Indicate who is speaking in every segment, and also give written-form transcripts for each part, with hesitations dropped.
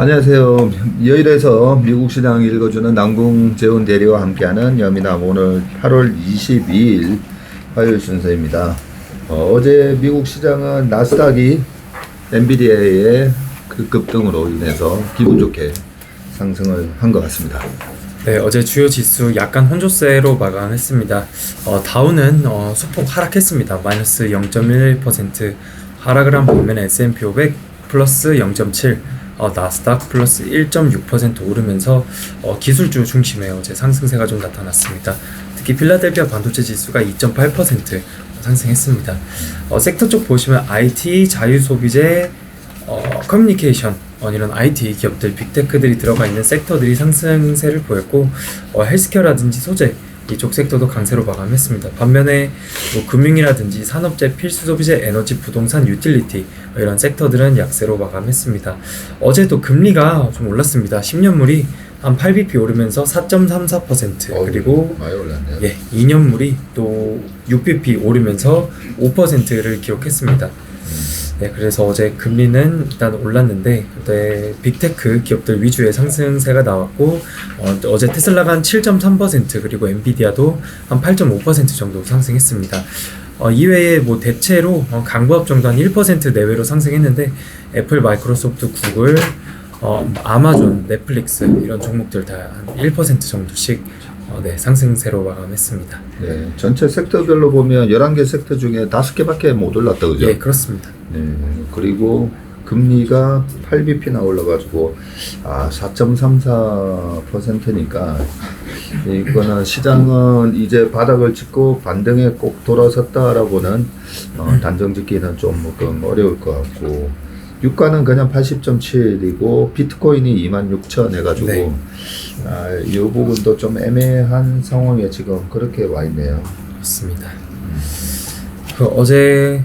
Speaker 1: 안녕하세요. 여일에서 미국 시장 읽어주는 남궁재훈 대리와 함께하는 여미남 오늘 8월 22일 화요일 순서입니다. 어제 미국 시장은 나스닥이 엔비디아의 그 급등으로 인해서 기분 좋게 상승을 한 것 같습니다.
Speaker 2: 네, 어제 주요 지수 약간 혼조세로 마감했습니다. 다우는 소폭 하락했습니다. 마이너스 0.11% 하락을 한 반면에 S&P 500 플러스 0.7, 나스닥 플러스 1.6% 오르면서 기술주 중심의 어제 상승세가 좀 나타났습니다. 특히 필라델피아 반도체 지수가 2.8% 상승했습니다. 섹터 쪽 보시면 IT, 자유소비재, 커뮤니케이션, 이런 IT 기업들, 빅테크들이 들어가 있는 섹터들이 상승세를 보였고, 헬스케어라든지 소재 이쪽 섹터도 강세로 마감했습니다. 반면에 금융이라든지 산업재, 필수소비재, 에너지, 부동산, 유틸리티 이런 섹터들은 약세로 마감했습니다. 어제도 금리가 좀 올랐습니다. 10년물이 한 8bp 오르면서 4.34%, 그리고
Speaker 1: 많이 올랐네요.
Speaker 2: 2년물이 또 6bp 오르면서 5%를 기록했습니다. 네, 그래서 어제 금리는 일단 올랐는데, 빅테크 기업들 위주의 상승세가 나왔고, 어제 테슬라가 한 7.3%, 그리고 엔비디아도 한 8.5% 정도 상승했습니다. 이외에 대체로 강보합 정도 한 1% 내외로 상승했는데, 애플, 마이크로소프트, 구글, 아마존, 넷플릭스 이런 종목들 다 한 1% 정도씩 상승세로 마감했습니다.
Speaker 1: 네, 전체 섹터별로 보면 11개 섹터 중에 5개밖에 못 올랐다, 그죠?
Speaker 2: 예, 그렇습니다.
Speaker 1: 네, 그리고 금리가 8bp나 올라가지고 4.34%니까 이거는 시장은 이제 바닥을 짚고 반등에 꼭 돌아섰다라고는 단정짓기는 좀 어려울 것 같고, 유가는 그냥 80.7이고 비트코인이 26,000 해가지고
Speaker 2: 네.
Speaker 1: 이 부분도 좀 애매한 상황에 지금 그렇게 와 있네요.
Speaker 2: 그렇습니다. 어제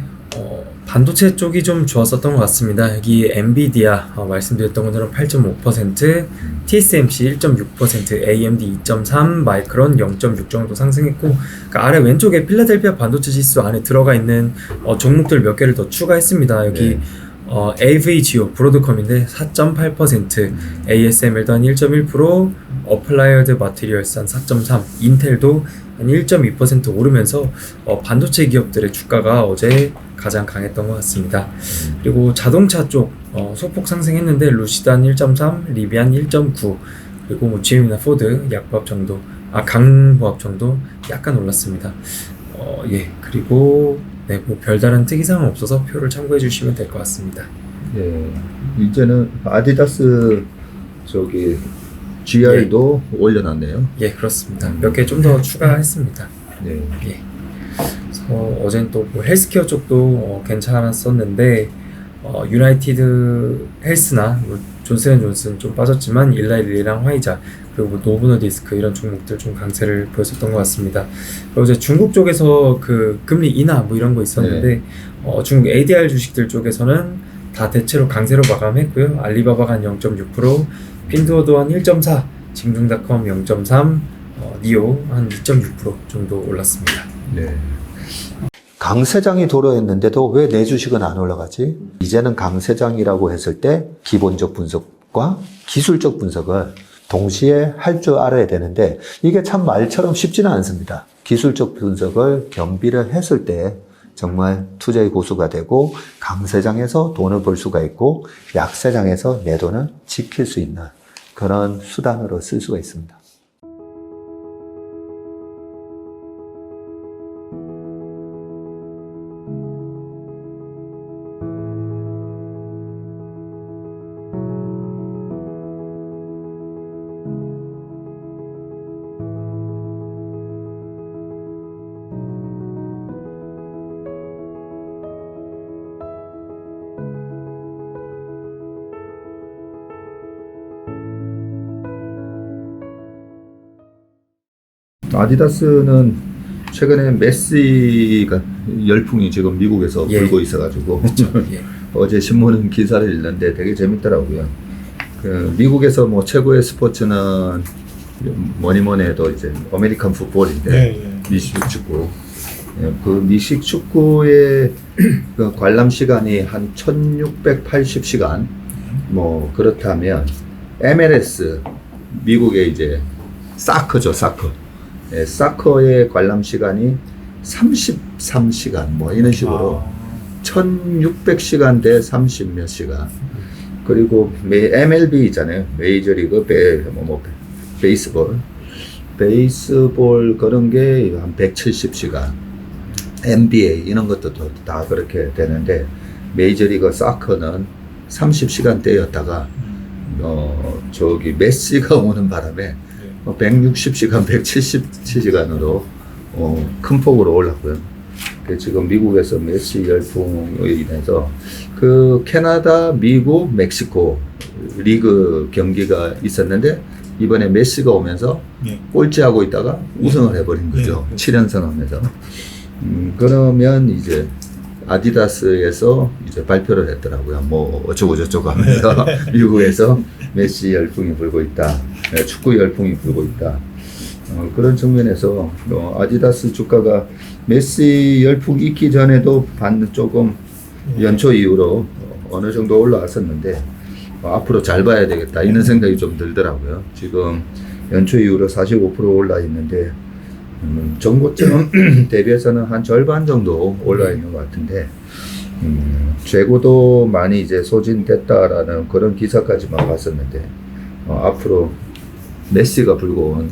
Speaker 2: 반도체 쪽이 좀 좋았었던 것 같습니다. 여기 엔비디아 말씀드렸던 것처럼 8.5%, TSMC 1.6%, AMD 2.3%, 마이크론 0.6 정도 상승했고, 그러니까 아래 왼쪽에 필라델피아 반도체 지수 안에 들어가 있는 종목들 몇 개를 더 추가했습니다. 여기 AVGO 브로드컴인데 4.8%, ASML도 한 1.1%, 어플라이어드 마테리얼스 한 4.3%, 인텔도 한 1.2% 오르면서 반도체 기업들의 주가가 어제 가장 강했던 것 같습니다. 그리고 자동차 쪽 소폭 상승했는데 루시단 1.3, 리비안 1.9, 그리고 GM이나 포드 약보합 정도, 강보합 정도 약간 올랐습니다. 그리고 별다른 특이사항은 없어서 표를 참고해 주시면 될 것 같습니다.
Speaker 1: 예, 이제는 아디다스 저기 GR도 올려놨네요.
Speaker 2: 예, 그렇습니다. 몇 개 좀 더 추가했습니다.
Speaker 1: 네.
Speaker 2: 예. 그래서 어제는 또 헬스케어 쪽도 괜찮았었는데, 유나이티드 헬스나 존슨앤존슨 좀 빠졌지만 일라이리랑 화이자, 그리고 노브노디스크 이런 종목들 좀 강세를 보였었던 것 같습니다. 그리고 이제 중국 쪽에서 그 금리 인하 이런 거 있었는데, 중국 ADR 주식들 쪽에서는 다 대체로 강세로 마감했고요. 알리바바가 한 0.6%, 핀두오도 한 1.4%, 징중닷컴 0.3%, 니오 한 2.6% 정도 올랐습니다.
Speaker 1: 네. 강세장이 도래했는데도 왜 내 주식은 안 올라가지? 이제는 강세장이라고 했을 때 기본적 분석과 기술적 분석을 동시에 할 줄 알아야 되는데, 이게 참 말처럼 쉽지는 않습니다. 기술적 분석을 겸비를 했을 때 정말 투자의 고수가 되고, 강세장에서 돈을 벌 수가 있고, 약세장에서 내 돈을 지킬 수 있는 그런 수단으로 쓸 수가 있습니다. 아디다스는 최근에 메시가 열풍이 지금 미국에서 불고 있어가지고 어제 신문 기사를 읽는데 되게 재밌더라고요. 미국에서 최고의 스포츠는 뭐니 해도 이제 아메리칸 풋볼인데 미식 축구. 그 미식 축구의 그 관람 시간이 한 1680시간, 뭐 그렇다면 MLS 미국의 이제 사커죠, 사커. 예, 사커의 관람 시간이 33시간 뭐 이런 식으로 1600시간 대 30 몇 시간. 그리고 MLB 있잖아요. 메이저리그 베이스볼 그런 게 한 170시간. NBA 이런 것도 다 그렇게 되는데 메이저리그 사커는 30시간대였다가 저기 메시가 오는 바람에 160시간, 170시간으로 큰 폭으로 올랐고요. 지금 미국에서 메시 열풍으로 인해서 그 캐나다, 미국, 멕시코 리그 경기가 있었는데 이번에 메시가 오면서 꼴찌하고 있다가 우승을 해버린 거죠. 7연승 하면서. 그러면 이제 아디다스에서 이제 발표를 했더라고요. 뭐 어쩌고 저쩌고 하면서 미국에서 메시 열풍이 불고 있다. 축구 열풍이 불고 있다. 그런 측면에서 아디다스 주가가 메시 열풍 있기 전에도 조금 연초 이후로 어느 정도 올라왔었는데 앞으로 잘 봐야 되겠다 이런 생각이 좀 들더라고요. 지금 연초 이후로 45% 올라 있는데 전고점 대비해서는 한 절반 정도 올라 있는 것 같은데 재고도 많이 이제 소진됐다라는 그런 기사까지만 봤었는데 앞으로 메시가 불고 온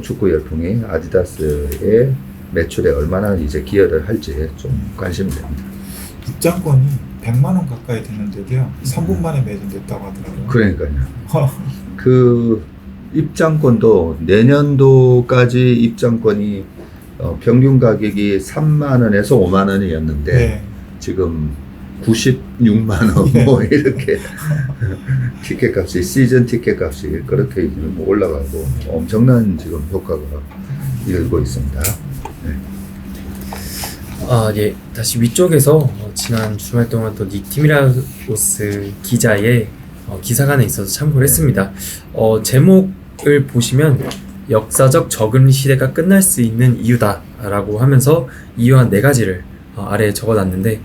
Speaker 1: 축구 열풍이 아디다스의 매출에 얼마나 이제 기여를 할지 좀 관심이 됩니다.
Speaker 3: 입장권이 100만 원 가까이 되는데도요 3분 만에 매진됐다고 하더라고요.
Speaker 1: 그러니까요. 그 입장권도 내년도까지 입장권이 평균 가격이 3만 원에서 5만 원이었는데
Speaker 3: 네.
Speaker 1: 지금 96만 원 뭐 이렇게 티켓 값이 시즌 티켓 값이 그렇게 올라가고 엄청난 지금 효과가 일고 있습니다. 네.
Speaker 2: 예. 다시 위쪽에서 지난 주말 동안 또 닉 티미라우스 기자의 기사가 하나 있어서 참고를 했습니다. 제목을 보시면 역사적 저금리 시대가 끝날 수 있는 이유다라고 하면서 이유 한 4가지를 아래에 적어놨는데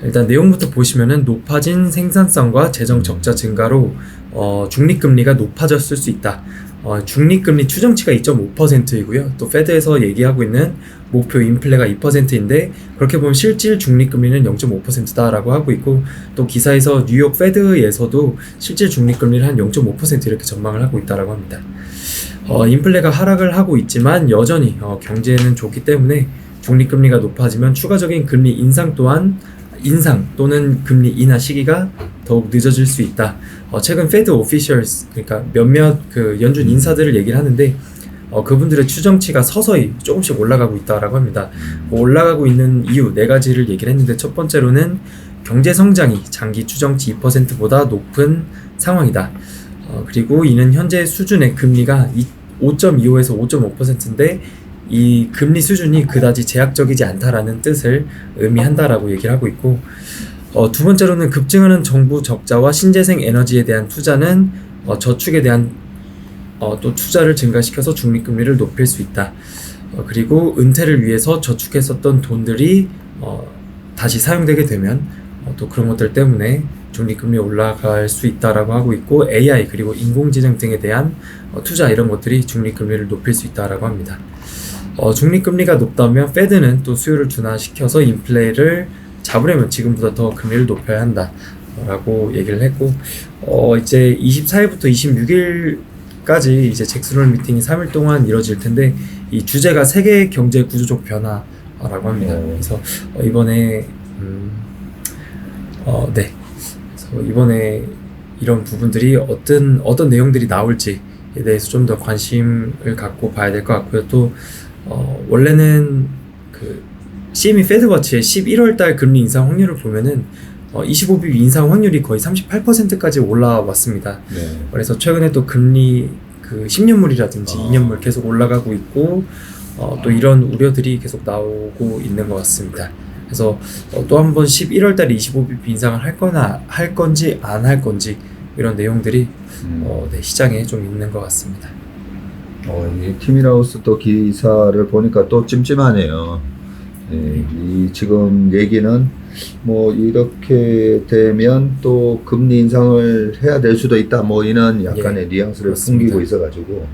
Speaker 2: 일단 내용부터 보시면은 높아진 생산성과 재정 적자 증가로 중립금리가 높아졌을 수 있다. 중립금리 추정치가 2.5%이고요. 또 페드에서 얘기하고 있는 목표 인플레가 2%인데 그렇게 보면 실질 중립금리는 0.5%다라고 하고 있고 또 기사에서 뉴욕 페드에서도 실질 중립금리를 한 0.5% 이렇게 전망을 하고 있다라고 합니다. 인플레가 하락을 하고 있지만 여전히 경제는 좋기 때문에 중립금리가 높아지면 추가적인 금리 인상 또는 금리 인하 시기가 더욱 늦어질 수 있다. 최근 페드 오피셜스 그러니까 몇몇 그 연준 인사들을 얘기를 하는데 그분들의 추정치가 서서히 조금씩 올라가고 있다라고 합니다. 올라가고 있는 이유 4가지를 얘기를 했는데 첫 번째로는 경제 성장이 장기 추정치 2%보다 높은 상황이다. 그리고 이는 현재 수준의 금리가 5.25에서 5.5%인데 이 금리 수준이 그다지 제약적이지 않다라는 뜻을 의미한다라고 얘기를 하고 있고 두 번째로는 급증하는 정부 적자와 신재생 에너지에 대한 투자는 저축에 대한 또 투자를 증가시켜서 중립금리를 높일 수 있다. 그리고 은퇴를 위해서 저축했었던 돈들이 다시 사용되게 되면 또 그런 것들 때문에 중립금리 올라갈 수 있다라고 하고 있고 AI 그리고 인공지능 등에 대한 투자 이런 것들이 중립금리를 높일 수 있다라고 합니다. 중립금리가 높다면 페드는 또 수요를 둔화시켜서 인플레를 잡으려면 지금보다 더 금리를 높여야 한다라고 얘기를 했고 이제 24일부터 26일까지 이제 잭슨홀 미팅이 3일 동안 이뤄질 텐데 이 주제가 세계 경제 구조적 변화라고 합니다. 그래서 이번에 네. 그래서 이번에 이런 부분들이 어떤 내용들이 나올지에 대해서 좀 더 관심을 갖고 봐야 될 것 같고요. 또 원래는 그 CME 페드워치의 11월달 금리 인상 확률을 보면은 25bp 인상 확률이 거의 38%까지 올라왔습니다.
Speaker 1: 네.
Speaker 2: 그래서 최근에 또 금리 그 10년물이라든지 2년물 계속 올라가고 있고 또 이런 우려들이 계속 나오고 있는 것 같습니다. 그래서 또 한 번 11월달에 25bp 인상을 할 건지 안 할 건지 이런 내용들이 네, 시장에 좀 있는 것 같습니다.
Speaker 1: 이 티미라우스 또 기사를 보니까 또 찜찜하네요. 이 지금 얘기는 뭐 이렇게 되면 또 금리 인상을 해야 될 수도 있다. 뭐 이런 약간의 뉘앙스를
Speaker 2: 그렇습니다.
Speaker 1: 풍기고 있어가지고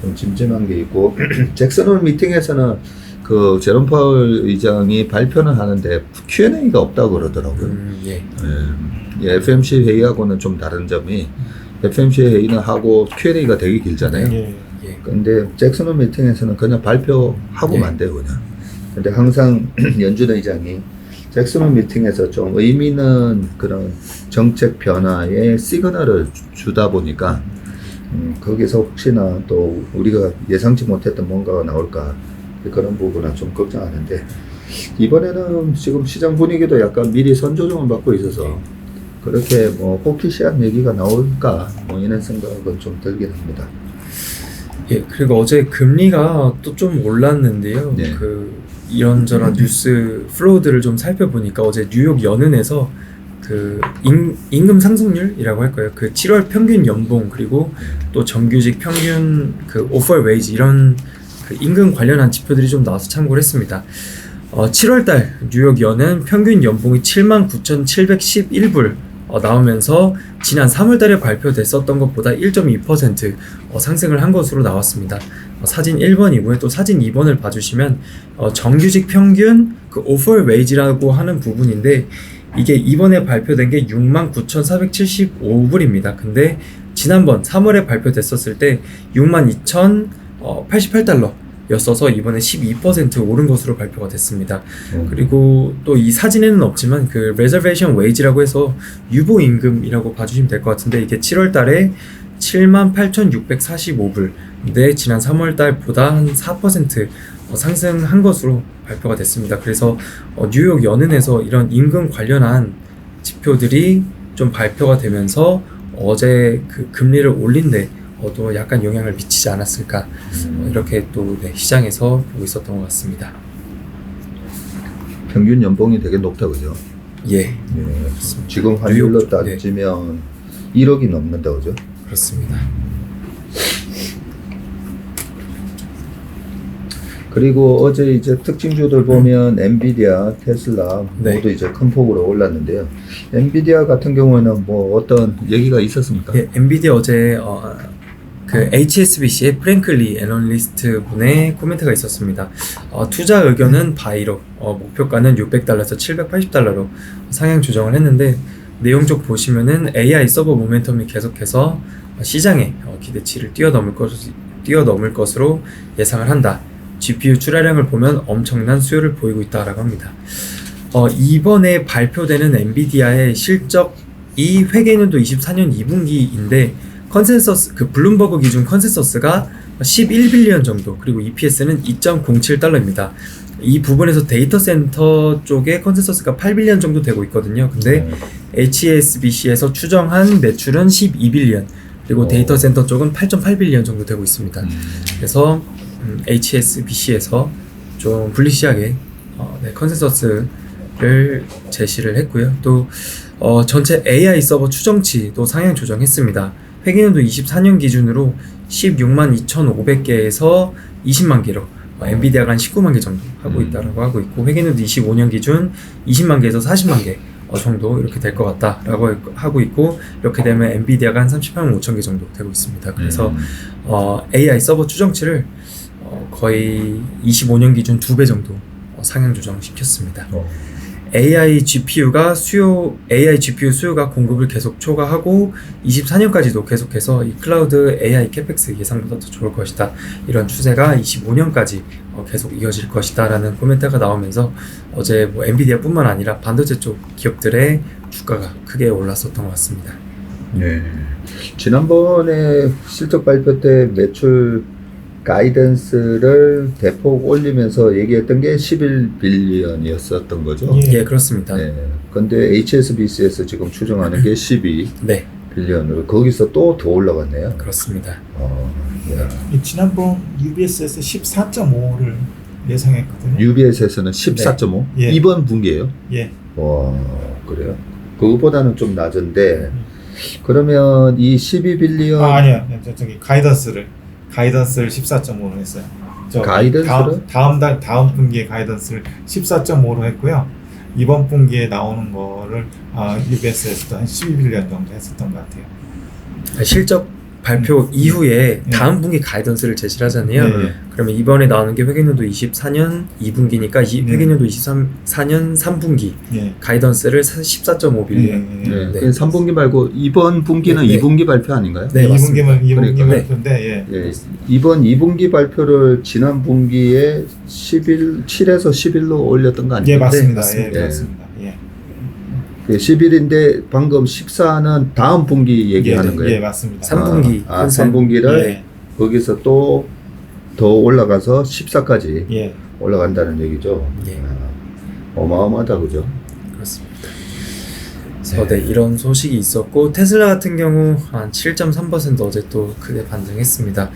Speaker 1: 좀 찜찜한 게 있고 잭슨홀 미팅에서는 그 제롬 파월 의장이 발표는 하는데 Q&A가 없다고 그러더라고요.
Speaker 2: 예.
Speaker 1: 예, FMC 회의하고는 좀 다른 점이 FMC 회의는 하고 Q&A가 되게 길잖아요.
Speaker 3: 예.
Speaker 2: 예.
Speaker 1: 근데 잭슨홀 미팅에서는 그냥 발표하고
Speaker 2: 예.
Speaker 1: 만돼요 그냥. 근데 항상 연준 의장이 잭슨홀 미팅에서 좀 의미 있는 그런 정책 변화의 시그널을 주다 보니까 거기서 혹시나 또 우리가 예상치 못했던 뭔가가 나올까 그런 부분은 좀 걱정하는데 이번에는 지금 시장 분위기도 약간 미리 선조정을 받고 있어서 그렇게 뭐 호키시한 얘기가 나올까 뭐 이런 생각은 좀 들긴 합니다.
Speaker 2: 예, 그리고 어제 금리가 또 좀 올랐는데요.
Speaker 1: 네.
Speaker 2: 그 이런저런 뉴스 플로우들을 좀 살펴보니까 어제 뉴욕 연은에서 그 임금 상승률이라고 할까요? 그 7월 평균 연봉 그리고 또 정규직 평균 그 오퍼 웨이지 이런 그 임금 관련한 지표들이 좀 나와서 참고를 했습니다. 7월달 뉴욕 연은 평균 연봉이 79,711불 나오면서 지난 3월달에 발표됐었던 것보다 1.2% 상승을 한 것으로 나왔습니다. 사진 1번 이후에 또 사진 2번을 봐주시면 정규직 평균 그 오퍼 웨이지라고 하는 부분인데 이게 이번에 발표된 게 69,475불입니다. 근데 지난번 3월에 발표됐었을 때 62,088달러 였어서 이번에 12% 오른 것으로 발표가 됐습니다. 그리고 또 이 사진에는 없지만 그 reservation wage라고 해서 유보 임금이라고 봐주시면 될 것 같은데 이게 7월 달에 78,645불인데 지난 3월 달보다 한 4% 상승한 것으로 발표가 됐습니다. 그래서 뉴욕 연은에서 이런 임금 관련한 지표들이 좀 발표가 되면서 어제 그 금리를 올린데 또 약간 영향을 미치지 않았을까 이렇게 또 시장에서 보고 있었던 것 같습니다.
Speaker 1: 평균 연봉이 되게 높다 그죠?
Speaker 2: 예,
Speaker 1: 지금 환율로
Speaker 2: 뉴욕 쪽,
Speaker 1: 따지면 1억이 넘는다 그죠?
Speaker 2: 그렇습니다.
Speaker 1: 그리고 어제 이제 특징주들 보면 엔비디아, 테슬라
Speaker 2: 네.
Speaker 1: 모두 이제 큰 폭으로 올랐는데요. 엔비디아 같은 경우에는 뭐 어떤 얘기가 있었습니까?
Speaker 2: 예, 엔비디아 어제 그 HSBC의 프랭클리 애널리스트 분의 코멘트가 있었습니다. 투자 의견은 바이로 목표가는 $600에서 $780로 상향 조정을 했는데 내용적 보시면은 AI 서버 모멘텀이 계속해서 시장의 기대치를 뛰어넘을 것으로 예상을 한다. GPU 출하량을 보면 엄청난 수요를 보이고 있다라고 합니다. 이번에 발표되는 엔비디아의 실적이 회계연도 24년 2분기인데 컨센서스 그 블룸버그 기준 컨센서스가 11빌리언 정도 그리고 EPS는 2.07달러입니다. 이 부분에서 데이터 센터 쪽에 컨센서스가 8빌리언 정도 되고 있거든요. 근데 HSBC에서 추정한 매출은 12빌리언 그리고 데이터 센터 쪽은 8.8빌리언 정도 되고 있습니다. 그래서 HSBC에서 좀 불리시하게 컨센서스를 제시를 했고요. 또 전체 AI 서버 추정치도 상향 조정했습니다. 회계연도 24년 기준으로 16만 2,500개에서 20만 개로 엔비디아가 한 19만 개 정도 하고 있다라고 하고 있고 회계연도 25년 기준 20만 개에서 40만 개 정도 이렇게 될 것 같다라고 하고 있고 이렇게 되면 엔비디아가 한 38만 5천 개 정도 되고 있습니다. 그래서 AI 서버 추정치를 거의 25년 기준 2배 정도 상향 조정시켰습니다. AI GPU 수요가 공급을 계속 초과하고 24년까지도 계속해서 이 클라우드 AI 캐펙스 예상보다 더 좋을 것이다. 이런 추세가 25년까지 계속 이어질 것이다 라는 코멘트가 나오면서 어제 뭐 엔비디아뿐만 아니라 반도체 쪽 기업들의 주가가 크게 올랐었던 것 같습니다.
Speaker 1: 네. 지난번에 실적 발표 때 매출 가이던스를 대폭 올리면서 얘기했던 게 11빌리언이었었던 거죠.
Speaker 2: 예, 그렇습니다.
Speaker 1: 네. 근데 HSBC에서 지금 추정하는 게 12빌리언으로
Speaker 2: 네,
Speaker 1: 거기서 또 더 올라갔네요.
Speaker 2: 그렇습니다.
Speaker 1: 야.
Speaker 3: 지난번 UBS에서 14.5를 예상했거든요.
Speaker 1: UBS에서는 14.5?
Speaker 3: 예.
Speaker 1: 이번 분기예요?
Speaker 3: 예.
Speaker 1: 와, 그래요? 그거보다는 좀 낮은데 그러면 이 12빌리언
Speaker 3: 아니요. 저기 가이던스를 14.5로 했어요.
Speaker 1: 가이던스를?
Speaker 3: 다음 분기의 가이던스를 14.5로 했고요. 이번 분기에 나오는 거를 UBS에서도 한 11년 정도 했었던 것 같아요.
Speaker 2: 실적 발표 이후에
Speaker 3: 예.
Speaker 2: 다음 분기 가이던스를 제시를 하잖아요.
Speaker 3: 예.
Speaker 2: 그러면 이번에 나오는 게 회계년도 24년 2분기니까 회계년도 24년 3분기
Speaker 3: 예.
Speaker 2: 가이던스를 14.5빌리언.
Speaker 1: 네.
Speaker 2: 네.
Speaker 1: 3분기 말고 이번 분기는
Speaker 2: 네.
Speaker 1: 2분기 발표 아닌가요?
Speaker 2: 네,
Speaker 3: 2분기
Speaker 1: 그러니까.
Speaker 3: 발표인데 예.
Speaker 1: 예, 이번 2분기 발표를 지난 분기에 7에서 11로 올렸던 거
Speaker 3: 예,
Speaker 1: 아니에요?
Speaker 3: 맞습니다.
Speaker 2: 맞습니다.
Speaker 3: 예, 맞습니다. 예.
Speaker 1: 11인데 방금 14는 다음 분기 얘기하는
Speaker 3: 예,
Speaker 1: 거예요.
Speaker 3: 예, 맞습니다.
Speaker 2: 3분기.
Speaker 1: 3분기를
Speaker 3: 예.
Speaker 1: 거기서 또 더 올라가서 14까지
Speaker 3: 예.
Speaker 1: 올라간다는 얘기죠.
Speaker 2: 예.
Speaker 1: 어마어마하다, 그죠?
Speaker 2: 그렇습니다. 그래서 네, 이런 소식이 있었고 테슬라 같은 경우 한 7.3% 어제 또 크게 반등했습니다.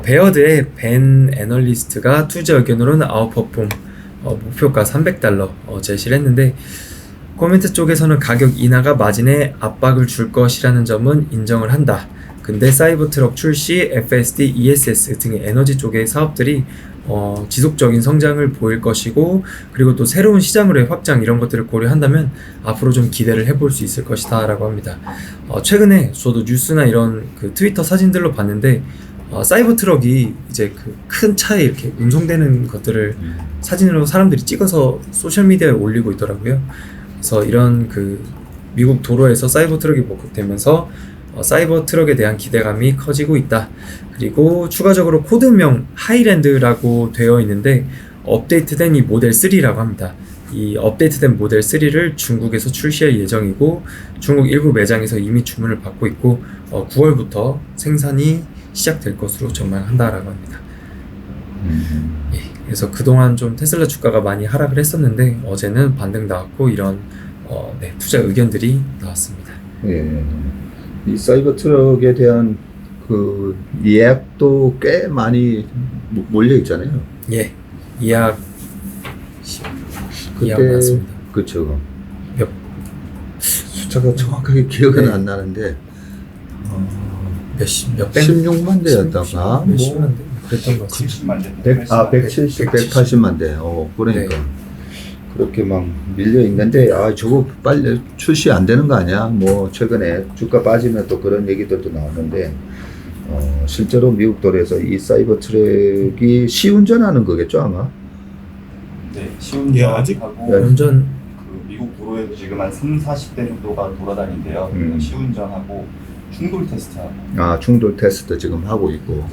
Speaker 2: 베어드의 벤 애널리스트가 투자 의견으로는 아웃퍼폼 목표가 $300 제시를 했는데 코멘트 쪽에서는 가격 인하가 마진에 압박을 줄 것이라는 점은 인정을 한다. 근데 사이버트럭 출시, FSD, ESS 등의 에너지 쪽의 사업들이 지속적인 성장을 보일 것이고 그리고 또 새로운 시장으로의 확장 이런 것들을 고려한다면 앞으로 좀 기대를 해볼 수 있을 것이다 라고 합니다. 최근에 저도 뉴스나 이런 그 트위터 사진들로 봤는데 사이버트럭이 이제 그 큰 차에 이렇게 운송되는 것들을 사진으로 사람들이 찍어서 소셜미디어에 올리고 있더라고요. 그래서 이런 그 미국 도로에서 사이버트럭이 보급되면서 사이버 트럭에 대한 기대감이 커지고 있다. 그리고 추가적으로 코드명 하이랜드라고 되어 있는데 업데이트된 이 모델 3라고 합니다. 이 업데이트된 모델 3를 중국에서 출시할 예정이고 중국 일부 매장에서 이미 주문을 받고 있고 9월부터 생산이 시작될 것으로 전망한다라고 합니다. 예, 그래서 그동안 좀 테슬라 주가가 많이 하락을 했었는데 어제는 반등 나왔고 이런 투자 의견들이 나왔습니다.
Speaker 1: 예. 이 사이버 트럭에 대한 그 예약도 꽤 많이 몰려 있잖아요.
Speaker 2: 예, 예약
Speaker 1: 그때
Speaker 2: 맞습니다.
Speaker 1: 그렇죠.
Speaker 2: 몇
Speaker 1: 숫자가 정확하게 기억은
Speaker 2: 네.
Speaker 1: 안 나는데
Speaker 2: 몇백
Speaker 1: 16만 대였다가
Speaker 2: 몇십만 대 그랬던 것 같습니다.
Speaker 1: 170, 180만 대. 그러니까 그렇게 막 밀려 있는데 저거 빨리 출시 안 되는 거 아니야? 뭐 최근에 주가 빠지면 또 그런 얘기들도 나오는데 실제로 미국 도로에서 이 사이버 트럭이 시운전하는 거겠죠 아마?
Speaker 4: 네,
Speaker 3: 예,
Speaker 4: 시운전하고
Speaker 3: 아직-
Speaker 2: 운전
Speaker 4: 그 미국 도로에도 지금 한 40대 정도가 돌아다닌대요. 시운전하고 충돌 테스트하고.
Speaker 1: 충돌 테스트 지금 하고 있고.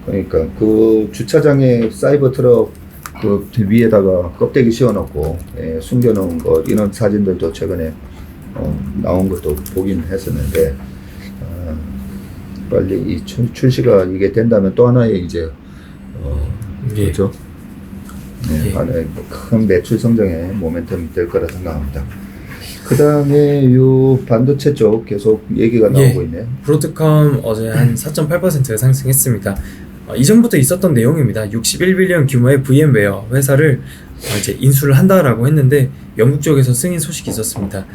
Speaker 4: 네.
Speaker 1: 그러니까 그 주차장에 사이버 트럭 그 위에다가 껍데기 씌워놓고 숨겨놓은 거 이런 사진들도 최근에 나온 것도 보긴 했었는데 빨리 이 출시가 이게 된다면 또 하나의 이제
Speaker 2: 예.
Speaker 1: 그렇죠? 네,
Speaker 2: 예.
Speaker 1: 하나의 큰 매출 성장의 모멘텀이 될 거라 생각합니다. 그 다음에 요 반도체 쪽 계속 얘기가 나오고 있네요.
Speaker 2: 브로드컴 어제 한 4.8% 상승했습니다. 이전부터 있었던 내용입니다. 61빌리언 규모의 VM웨어 회사를 이제 인수를 한다라고 했는데 영국 쪽에서 승인 소식이 있었습니다.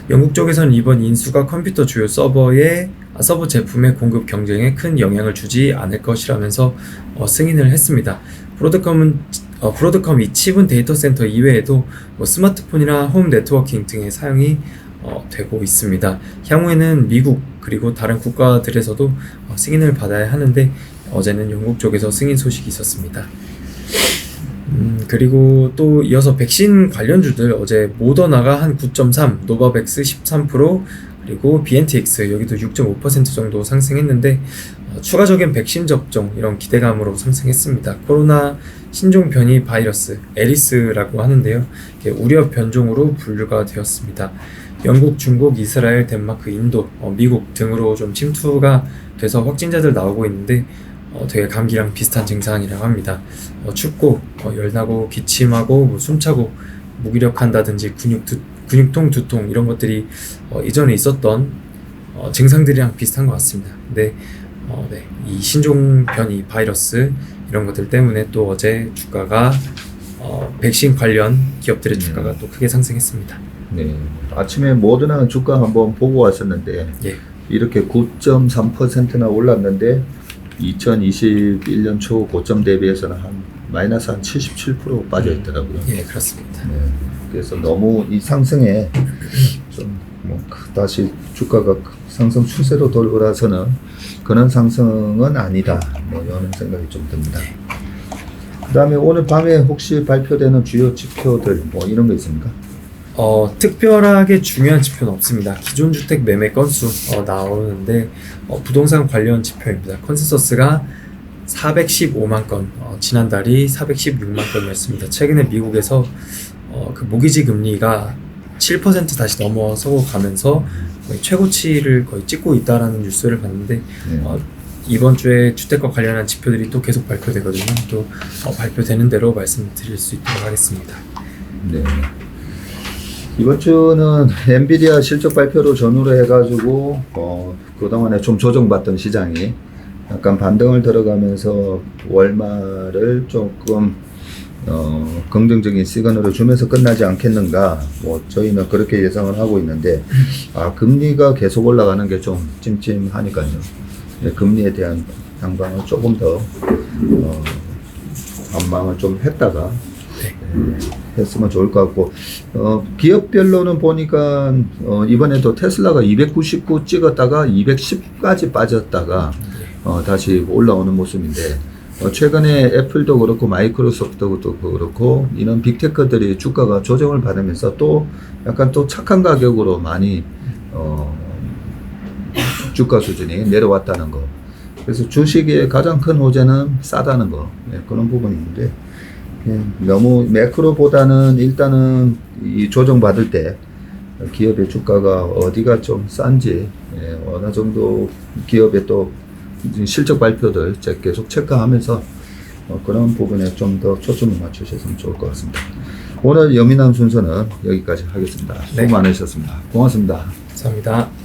Speaker 2: 영국 쪽에서는 이번 인수가 컴퓨터 주요 서버 제품의 공급 경쟁에 큰 영향을 주지 않을 것이라면서 승인을 했습니다. 브로드컴이 칩은 데이터 센터 이외에도 스마트폰이나 홈 네트워킹 등의 사용이 되고 있습니다. 향후에는 미국 그리고 다른 국가들에서도 승인을 받아야 하는데 어제는 영국 쪽에서 승인 소식이 있었습니다. 그리고 또 이어서 백신 관련주들 어제 모더나가 한 9.3, 노바백스 13%, 그리고 BNTX 여기도 6.5% 정도 상승했는데 추가적인 백신 접종 이런 기대감으로 상승했습니다. 코로나 신종 변이 바이러스 에리스라고 하는데요. 이게 우려 변종으로 분류가 되었습니다. 영국, 중국, 이스라엘, 덴마크, 인도, 미국 등으로 좀 침투가 돼서 확진자들 나오고 있는데 되게 감기랑 비슷한 증상이라고 합니다. 춥고 열나고 기침하고 숨차고 무기력한다든지 근육통, 두통 이런 것들이 이전에 있었던 증상들이랑 비슷한 것 같습니다. 근데 이 신종 변이 바이러스 이런 것들 때문에 또 어제 주가가 백신 관련 기업들의 주가가 또 크게 상승했습니다.
Speaker 1: 네. 아침에 모더나 주가 한번 보고 왔었는데
Speaker 2: 예.
Speaker 1: 이렇게 9.3%나 올랐는데 2021년 초 고점 대비해서는 한 마이너스 한 77% 빠져 있더라고요.
Speaker 2: 예, 그렇습니다.
Speaker 1: 네. 그래서 너무 이 상승에 좀뭐 다시 주가가 상승 추세로 돌아서는 그런 상승은 아니다. 뭐 이런 생각이 좀 듭니다. 그다음에 오늘 밤에 혹시 발표되는 주요 지표들 뭐 이런 거 있습니까?
Speaker 2: 특별하게 중요한 지표는 없습니다. 기존 주택 매매 건수 나오는데 부동산 관련 지표입니다. 컨센서스가 415만 건, 지난달이 416만 건이었습니다. 최근에 미국에서 그 모기지 금리가 7% 다시 넘어서 가면서 거의 최고치를 거의 찍고 있다라는 뉴스를 봤는데 이번 주에 주택과 관련한 지표들이 또 계속 발표되거든요. 또 발표되는 대로 말씀드릴 수 있도록 하겠습니다.
Speaker 1: 네. 이번 주는 엔비디아 실적 발표로 전후로 해가지고 그동안에 좀 조정받던 시장이 약간 반등을 들어가면서 월말을 조금 긍정적인 시그널을 주면서 끝나지 않겠는가. 뭐 저희는 그렇게 예상을 하고 있는데 금리가 계속 올라가는 게 좀 찜찜하니까요. 네, 금리에 대한 향방을 조금 더 관망을 좀 했다가 했으면 좋을 것 같고 기업별로는 보니까 이번에도 테슬라가 299 찍었다가 210까지 빠졌다가 다시 올라오는 모습인데 최근에 애플도 그렇고 마이크로소프트도 그렇고 이런 빅테크들이 주가가 조정을 받으면서 또 약간 또 착한 가격으로 많이 주가 수준이 내려왔다는 거. 그래서 주식의 가장 큰 호재는 싸다는 거. 네, 그런 부분이 있는데 너무 매크로보다는 일단은 이 조정받을 때 기업의 주가가 어디가 좀 싼지 어느 정도 기업의 또 실적 발표들 계속 체크하면서 그런 부분에 좀 더 초점을 맞추셨으면 좋을 것 같습니다. 오늘 여민함 순서는 여기까지 하겠습니다. 수고 많으셨습니다. 고맙습니다.
Speaker 2: 감사합니다.